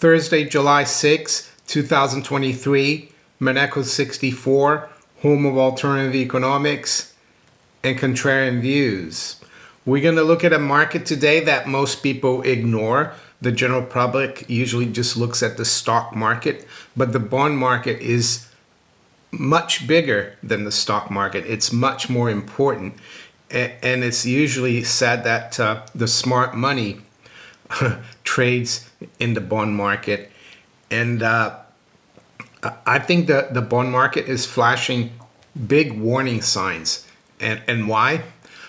Thursday, July 6, 2023, Maneco 64, home of alternative economics and contrarian views. We're going to look at a market today that most people ignore. The general public usually just looks at the stock market, but the bond market is much bigger than the stock market. It's much more important. And it's usually said that the smart money trades in the bond market. And I think the bond market is flashing big warning signs. And why?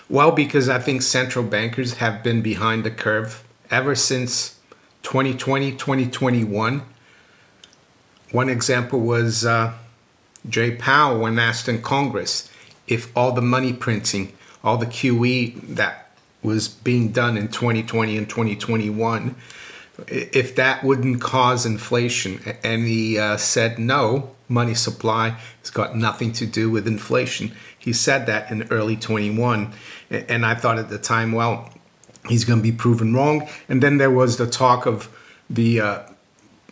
Well, because I think central bankers have been behind the curve ever since 2020, 2021. One example was Jay Powell when asked in Congress if all the money printing, all the QE that was being done in 2020 and 2021, if that wouldn't cause inflation. And he said, no, money supply has got nothing to do with inflation. He said that in early 21. And I thought at the time, well, he's going to be proven wrong. And then there was the talk of the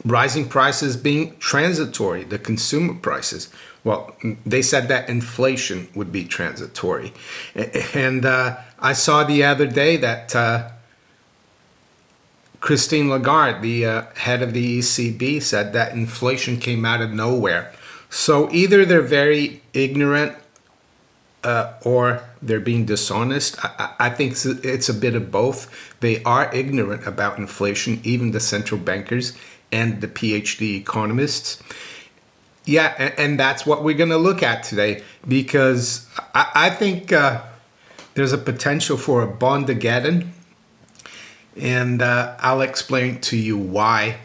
rising prices being transitory, the consumer prices. Well, they said that inflation would be transitory. And I saw the other day that Christine Lagarde, the head of the ECB, said that inflation came out of nowhere. So either they're very ignorant or they're being dishonest. I think it's a bit of both. They are ignorant about inflation, even the central bankers and the PhD economists. Yeah, and that's what we're going to look at today, because I think there's a potential for a bondageddon, and I'll explain to you why.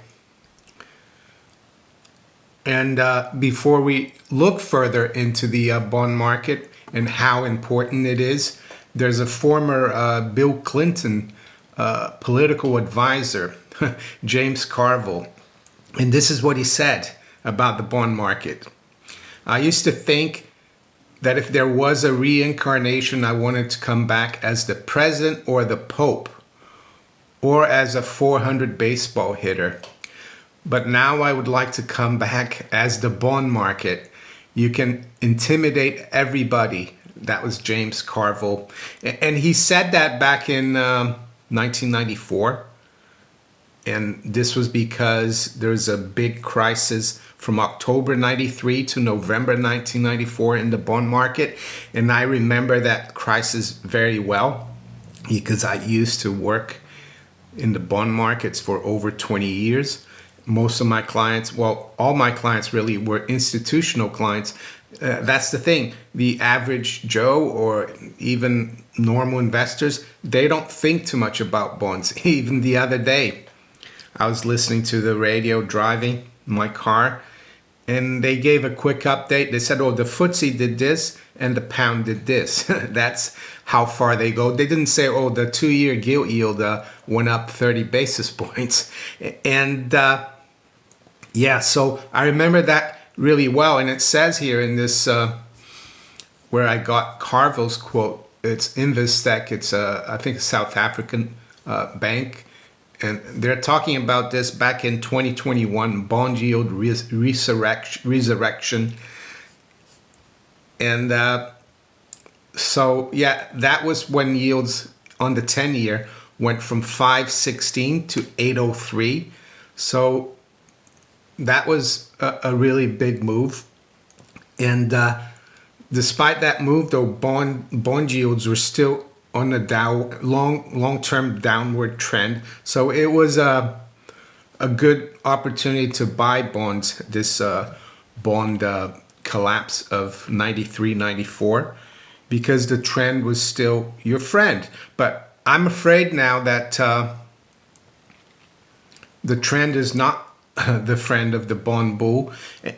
And before we look further into the bond market and how important it is, there's a former Bill Clinton political advisor, James Carville, and this is what he said about the bond market. I used to think that if there was a reincarnation, I wanted to come back as the president or the pope, or as a 400 baseball hitter. But now I would like to come back as the bond market. You can intimidate everybody. That was James Carville. And he said that back in 1994. And this was because there's a big crisis from October 93 to November 1994 in the bond market. And I remember that crisis very well because I used to work in the bond markets for over 20 years. Most of my clients, well, all my clients really were institutional clients. That's the thing. The average Joe or even normal investors, they don't think too much about bonds. Even the other day, I was listening to the radio driving my car, and they gave a quick update. They said, oh, the FTSE did this and the pound did this. That's how far they go. They didn't say, oh, the 2-year gilt yield went up 30 basis points. And yeah, so I remember that really well. And it says here in this, where I got Carville's quote, it's Investec. It's, I think, a South African bank. And they're talking about this back in 2021, bond yield resurrection. And so, yeah, that was when yields on the 10-year went from 516 to 803. So that was a really big move. And despite that move, though, bond yields were still on a long-term downward trend. So it was a good opportunity to buy bonds, this bond collapse of 93, 94, because the trend was still your friend. But I'm afraid now that the trend is not the friend of the bond bull.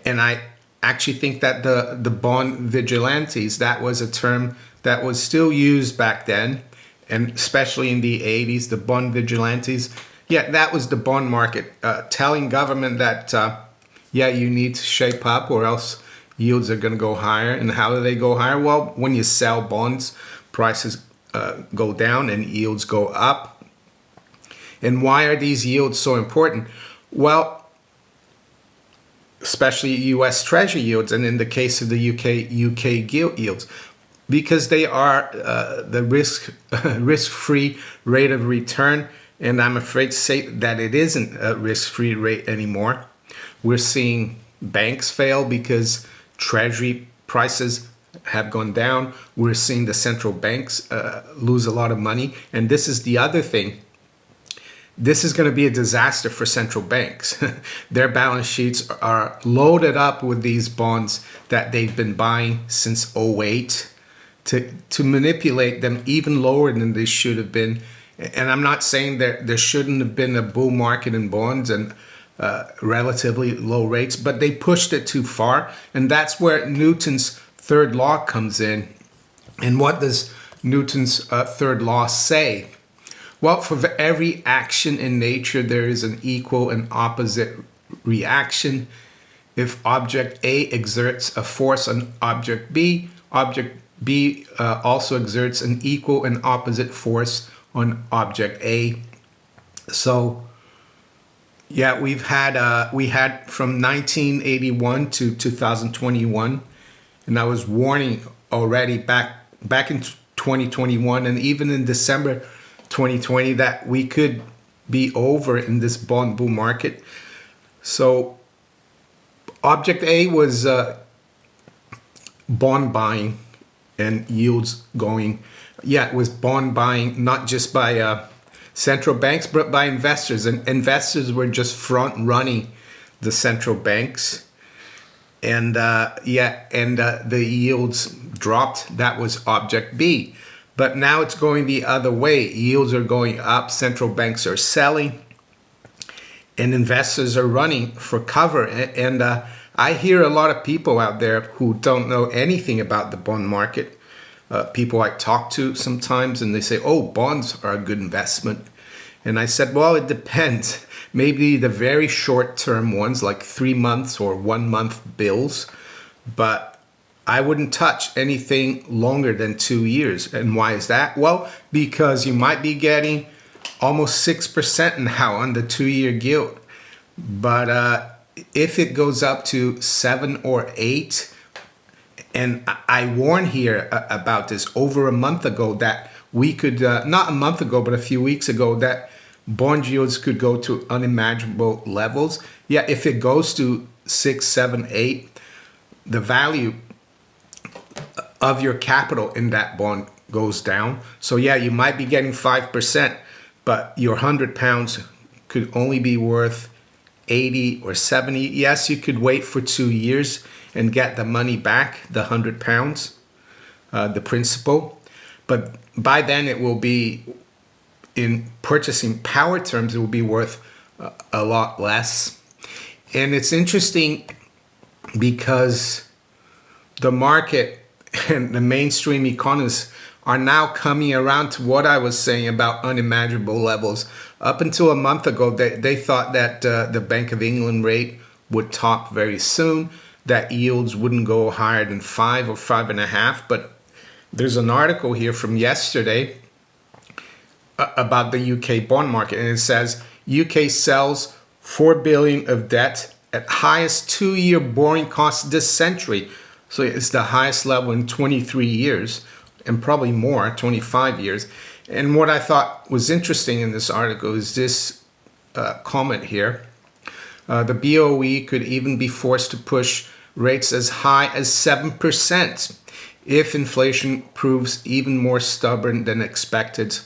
And I actually think that the bond vigilantes, that was a term that was still used back then, and especially in the 80s, the bond vigilantes. Yeah, that was the bond market telling government that, yeah, you need to shape up or else yields are going to go higher. And how do they go higher? Well, when you sell bonds, prices go down and yields go up. And why are these yields so important? Well, especially U.S. Treasury yields, and in the case of the UK gilt yields, because they are the risk-free rate of return, and I'm afraid to say that it isn't a risk-free rate anymore. We're seeing banks fail because Treasury prices have gone down. We're seeing the central banks lose a lot of money, and this is the other thing. This is going to be a disaster for central banks. Their balance sheets are loaded up with these bonds that they've been buying since '08 to manipulate them even lower than they should have been. And I'm not saying that there shouldn't have been a bull market in bonds and relatively low rates, but they pushed it too far. And that's where Newton's third law comes in. And what does Newton's third law say? Well, for every action in nature, there is an equal and opposite reaction. If object A exerts a force on object B also exerts an equal and opposite force on object A. So, yeah, we had from 1981 to 2021, and I was warning already back in 2021 and even in December 2020 that we could be over in this bond bull market. So object A was bond buying and yields going. Yeah, it was bond buying, not just by central banks, but by investors. And investors were just front running the central banks. And the yields dropped. That was object B. But now it's going the other way. Yields are going up, central banks are selling, and investors are running for cover. And I hear a lot of people out there who don't know anything about the bond market. People I talk to sometimes, and they say, oh, bonds are a good investment. And I said, well, it depends. Maybe the very short-term ones, like 3 months or 1 month bills, but I wouldn't touch anything longer than 2 years. And why is that? Well, because you might be getting almost 6% now on the 2-year gilt. But if it goes up to 7 or 8, and I warned here about this over a month ago that we could, not a month ago, but a few weeks ago, that bond yields could go to unimaginable levels. Yeah, if it goes to 6, 7, 8, the value of your capital in that bond goes down. So yeah, you might be getting 5%, but your £100 could only be worth 80 or 70. Yes, you could wait for 2 years and get the money back, the £100, the principal. But by then it will be, in purchasing power terms, it will be worth a lot less. And it's interesting because the market and the mainstream economists are now coming around to what I was saying about unimaginable levels. Up until a month ago, they thought that the Bank of England rate would top very soon, that yields wouldn't go higher than 5 or 5.5. But there's an article here from yesterday about the UK bond market, and it says UK sells 4 billion of debt at highest 2-year borrowing cost this century. So it's the highest level in 23 years, and probably more, 25 years. And what I thought was interesting in this article is this comment here. The BOE could even be forced to push rates as high as 7% if inflation proves even more stubborn than expected.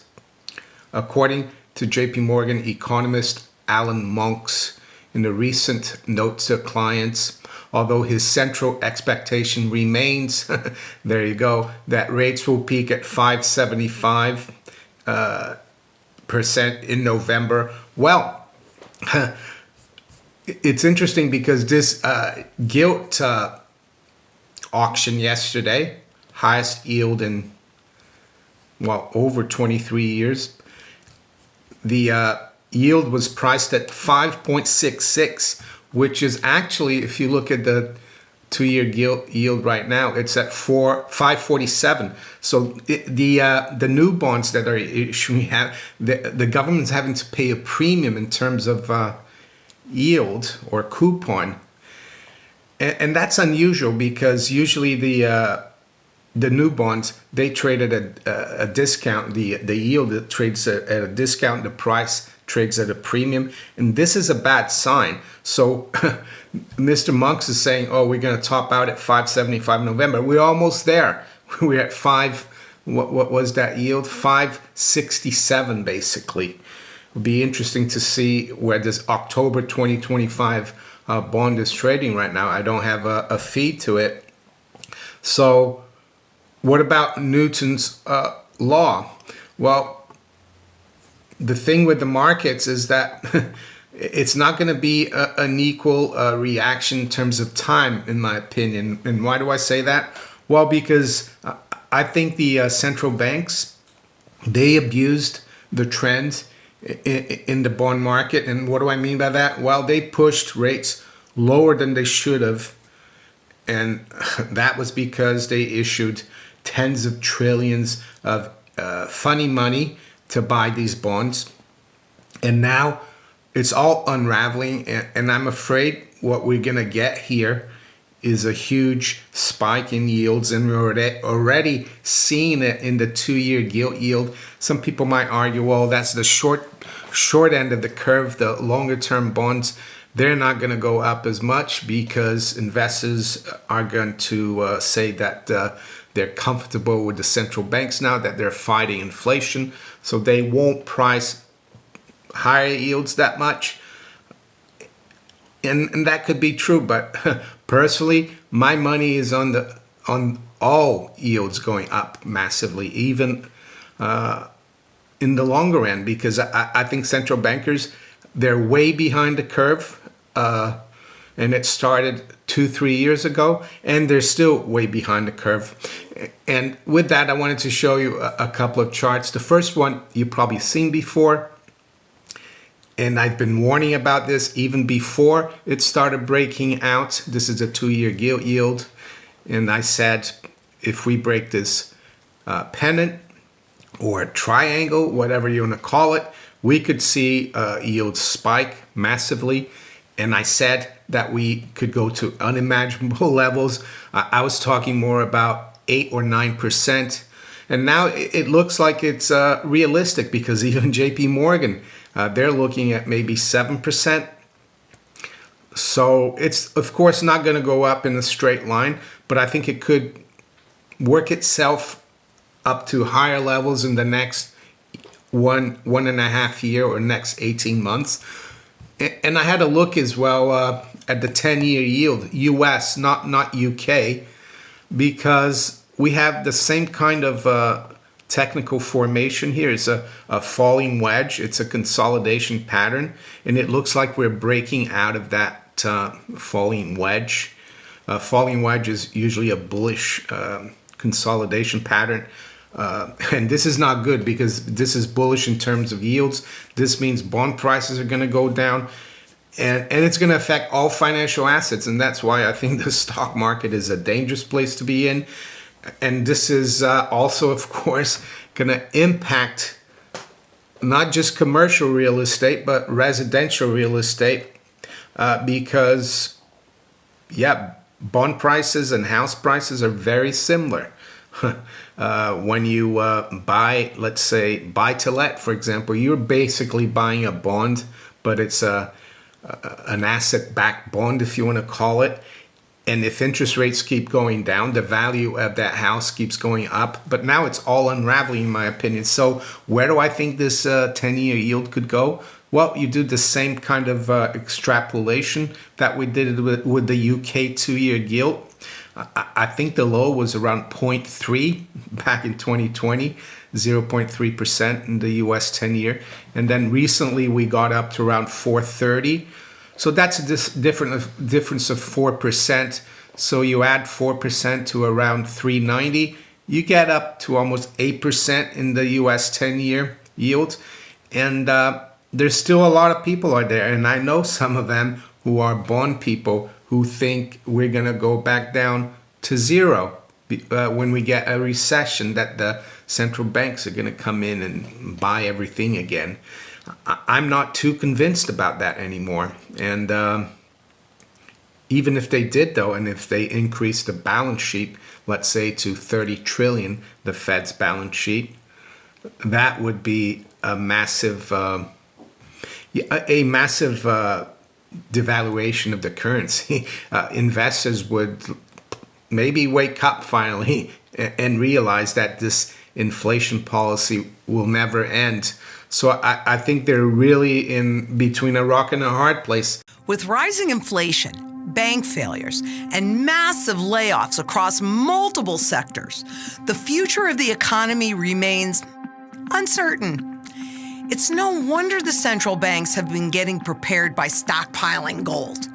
According to JP Morgan economist Alan Monks in a recent note to clients, although his central expectation remains, there you go, that rates will peak at 5.75% in November. Well, it's interesting because this gilt auction yesterday, highest yield in, well, over 23 years, the yield was priced at 5.66, which is actually, if you look at the 2-year yield right now, it's at 5.47. So the new bonds that are issuing, the government's having to pay a premium in terms of yield or coupon. And that's unusual because usually the new bonds, they trade at a discount. The yield trades at a discount. The price trades at a premium. And this is a bad sign. So Mr. Monks is saying, oh, we're going to top out at 575 in November. We're almost there. We're at what was that yield? 567 basically. It'll be interesting to see where this October 2025 bond is trading right now. I don't have a feed to it. So what about Newton's law? Well, the thing with the markets is that it's not going to be an equal reaction in terms of time, in my opinion. And why do I say that? Well, because I think the central banks, they abused the trend in the bond market. And what do I mean by that? Well, they pushed rates lower than they should have. And that was because they issued tens of trillions of funny money to buy these bonds. And now it's all unraveling. And I'm afraid what we're going to get here is a huge spike in yields, and we're already seeing it in the 2-year gilt yield. Some people might argue, well, that's the short end of the curve. The longer term bonds, they're not going to go up as much because investors are going to say that they're comfortable with the central banks now, that they're fighting inflation, so they won't price higher yields that much. And that could be true, but personally, my money is on all yields going up massively, even in the longer end, because I think central bankers, they're way behind the curve, and it started 2-3 years ago, and they're still way behind the curve. And with that, I wanted to show you a couple of charts. The first one you've probably seen before, and I've been warning about this even before it started breaking out. This is a 2-year gilt yield. And I said, if we break this pennant or triangle, whatever you want to call it, we could see yields spike massively. And I said that we could go to unimaginable levels. I was talking more about 8 or 9%. And now it looks like it's realistic, because even JP Morgan, they're looking at maybe 7%. So it's, of course, not going to go up in a straight line, but I think it could work itself up to higher levels in the next one and a half year or next 18 months. And I had a look as well at the 10-year yield, US, not UK, because we have the same kind of technical formation here. It's a falling wedge. It's a consolidation pattern, and it looks like we're breaking out of that falling wedge. Falling wedge is usually a bullish consolidation pattern, and this is not good, because this is bullish in terms of yields. This means bond prices are going to go down, and it's going to affect all financial assets, and that's why I think the stock market is a dangerous place to be in. And this is also, of course, going to impact not just commercial real estate, but residential real estate, because, yeah, bond prices and house prices are very similar. When you buy, let's say, buy to let, for example, you're basically buying a bond, but it's an asset-backed bond, if you want to call it. And if interest rates keep going down, the value of that house keeps going up. But now it's all unraveling, in my opinion. So where do I think this 10-year yield could go? Well, you do the same kind of extrapolation that we did with the UK 2-year gilt. I think the low was around 0.3 back in 2020, 0.3% in the US 10-year. And then recently we got up to around 430. So that's a difference of 4%. So you add 4% to around 390, you get up to almost 8% in the US 10-year yield. And there's still a lot of people out there, and I know some of them who are bond people who think we're going to go back down to zero when we get a recession, that the central banks are going to come in and buy everything again. I'm not too convinced about that anymore. And even if they did, though, and if they increased the balance sheet, let's say to 30 trillion, the Fed's balance sheet, that would be a massive, devaluation of the currency. Investors would maybe wake up finally and realize that this inflation policy will never end. So I think they're really in between a rock and a hard place. With rising inflation, bank failures, and massive layoffs across multiple sectors, the future of the economy remains uncertain. It's no wonder the central banks have been getting prepared by stockpiling gold.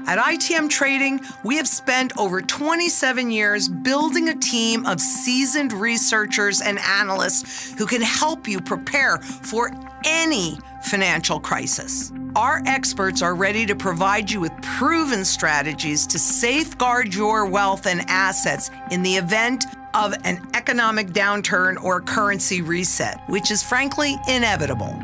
At ITM Trading, we have spent over 27 years building a team of seasoned researchers and analysts who can help you prepare for any financial crisis. Our experts are ready to provide you with proven strategies to safeguard your wealth and assets in the event of an economic downturn or currency reset, which is frankly inevitable.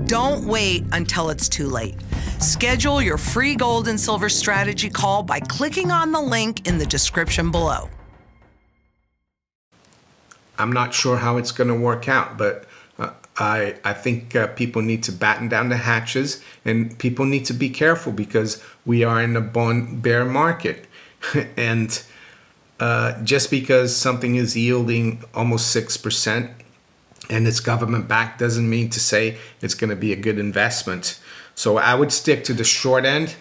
Don't wait until it's too late. Schedule your free gold and silver strategy call by clicking on the link in the description below. I'm not sure how it's going to work out, but I think people need to batten down the hatches, and people need to be careful because we are in a bond bear market. And just because something is yielding almost 6% and it's government backed doesn't mean to say it's going to be a good investment. So I would stick to the short end,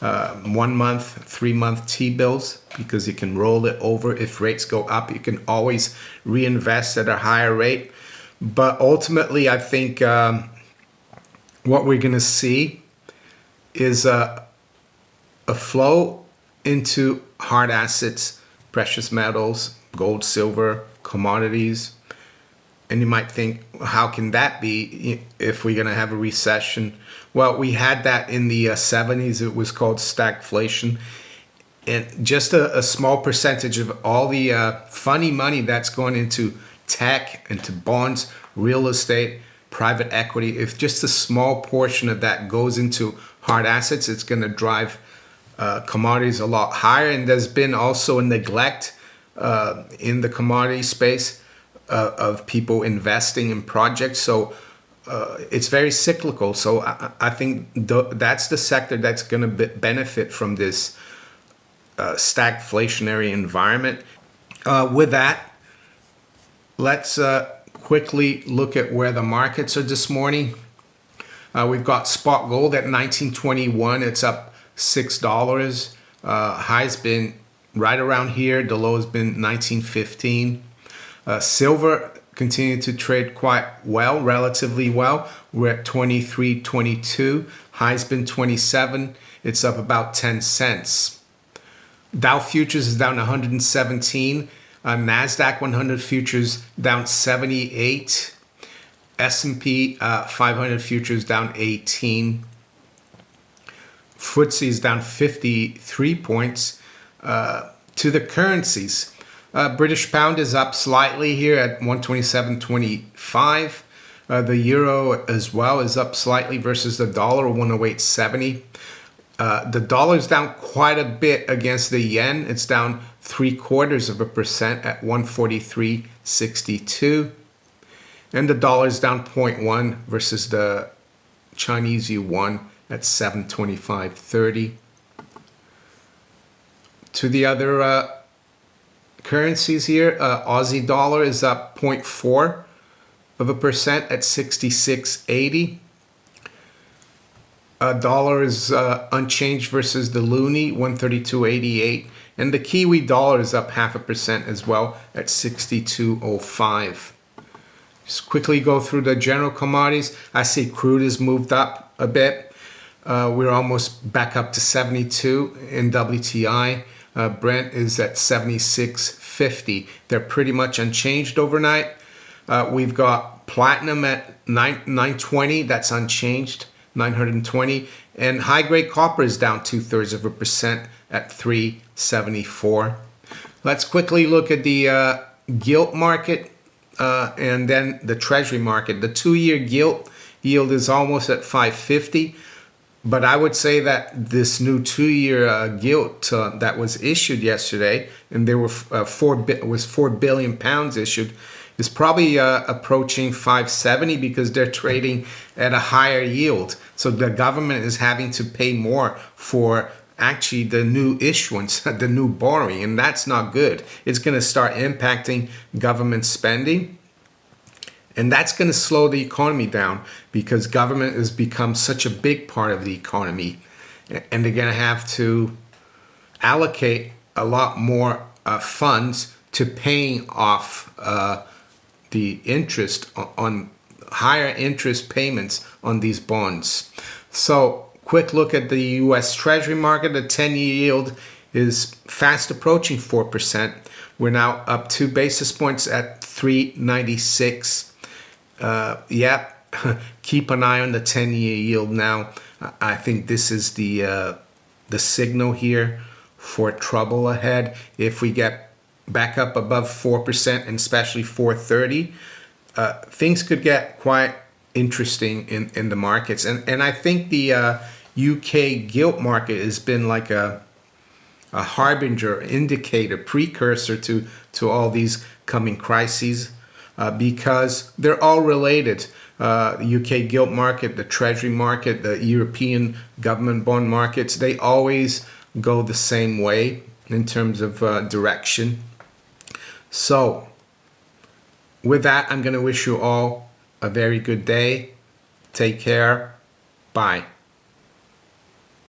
1 month, 3 month T-bills, because you can roll it over. If rates go up, you can always reinvest at a higher rate. But ultimately, I think what we're going to see is a flow into hard assets, precious metals, gold, silver, commodities. And you might think, how can that be if we're going to have a recession? Well, we had that in the 70s. It was called stagflation. And just a small percentage of all the funny money that's going into tech, into bonds, real estate, private equity, if just a small portion of that goes into hard assets, it's going to drive commodities a lot higher. And there's been also a neglect in the commodity space of people investing in projects. So it's very cyclical. So I think that's the sector that's going to benefit from this stagflationary environment. With that, let's quickly look at where the markets are this morning. We've got spot gold at 1921. It's up $6. High's been right around here. The low has been 1915. Silver continued to trade quite well, relatively well. We're at 23.22. High's been 27. It's up about 10 cents. Dow futures is down 117. NASDAQ 100 futures down 78. S&P 500 futures down 18. FTSE is down 53 points. To the currencies, British pound is up slightly here at 127.25. The euro as well is up slightly versus the dollar, 108.70. The dollar is down quite a bit against the yen. It's down 0.75% at 143.62. And the dollar is down 0.1 versus the Chinese yuan at 725.30. To the other currencies here, Aussie dollar is up 0.4% at 66.80. Dollar is unchanged versus the loonie, 132.88. And the Kiwi dollar is up 0.5% as well at 62.05. Just quickly go through the general commodities. I see crude has moved up a bit. We're almost back up to 72 in WTI. Brent is at 76.50. They're pretty much unchanged overnight. We've got platinum at 920. That's unchanged, 920. And high-grade copper is down 0.2% at 374. Let's quickly look at the gilt market and then the treasury market. The 2-year gilt yield is almost at 550. But I would say that this new 2-year gilt that was issued yesterday, and there were was 4 billion pounds issued, is probably approaching 570 because they're trading at a higher yield. So the government is having to pay more for actually the new issuance, the new borrowing, and that's not good. It's going to start impacting government spending. And that's going to slow the economy down because government has become such a big part of the economy. And they're going to have to allocate a lot more funds to paying off the interest on higher interest payments on these bonds. So quick look at the U.S. Treasury market. The 10-year yield is fast approaching 4%. We're now up 2 basis points at 396. Keep an eye on the 10-year yield now. I think this is the signal here for trouble ahead. If we get back up above 4% and especially 430, things could get quite interesting in the markets. And I think the UK gilt market has been like a harbinger, indicator, precursor to all these coming crises. Because they're all related. The UK gilt market, the Treasury market, the European government bond markets, they always go the same way in terms of direction. So, with that, I'm going to wish you all a very good day. Take care. Bye.